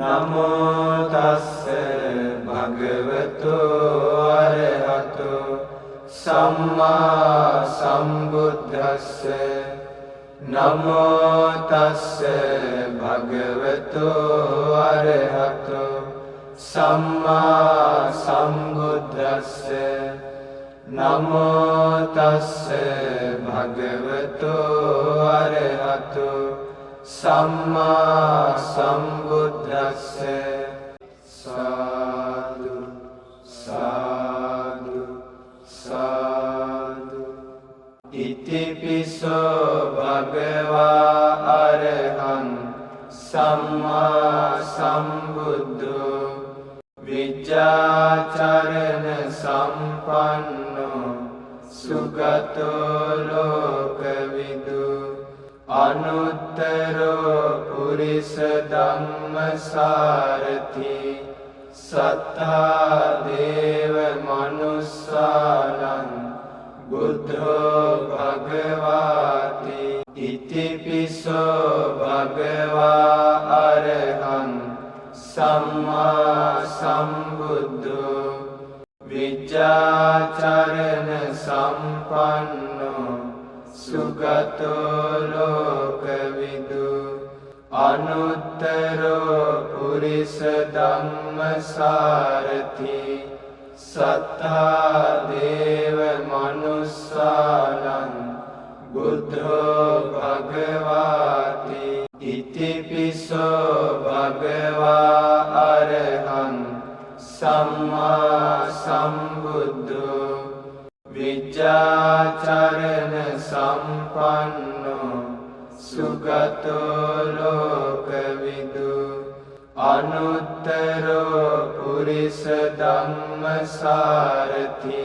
නමෝ තස්ස භගවතු අරහතු සම්මා සම්බුද්දස්ස. නමෝ තස්ස භගවතු අරහතු සම්මා සම්බුද්දස්ස. නමෝ තස්ස භගවතු අරහතු සම්මා සම්බුද්දස්ස. සාදු සාදු සාදු. ඉතිපිසෝ භගවා අරහං සම්මා සම්බුද්ධෝ විජ්ජාචරණ සම්පන්නෝ සුගතෝ ලෝකවිදු අනුත්තරෝ පුරිස ධම්මසාරති සත්තා දේව මනුස්සානං බුද්ධෝ භගවාති. ඉතිපිසෝ භගවා අරහං සම්මා සම්බුද්ධෝ විජ්ජාචරණ සම්පන්නෝ සුගතෝ ලෝකවිදු අනුත්තරෝ පුරිස ධම්මසාරති සත්තා දේව මනුස්සානං බුද්ධෝ භගවාති. ඉතිපිසෝ භගවා අරහං සම්මා සම්බුද්ධෝ විජ්ජාචරණ සම්පන්නෝ සුගතෝ ලෝකවිදු අනුත්තරෝ පුරිස ධම්මසාරති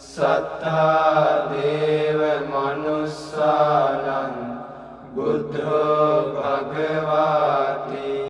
සත්තා දේව මනුස්සානං බුද්ධෝ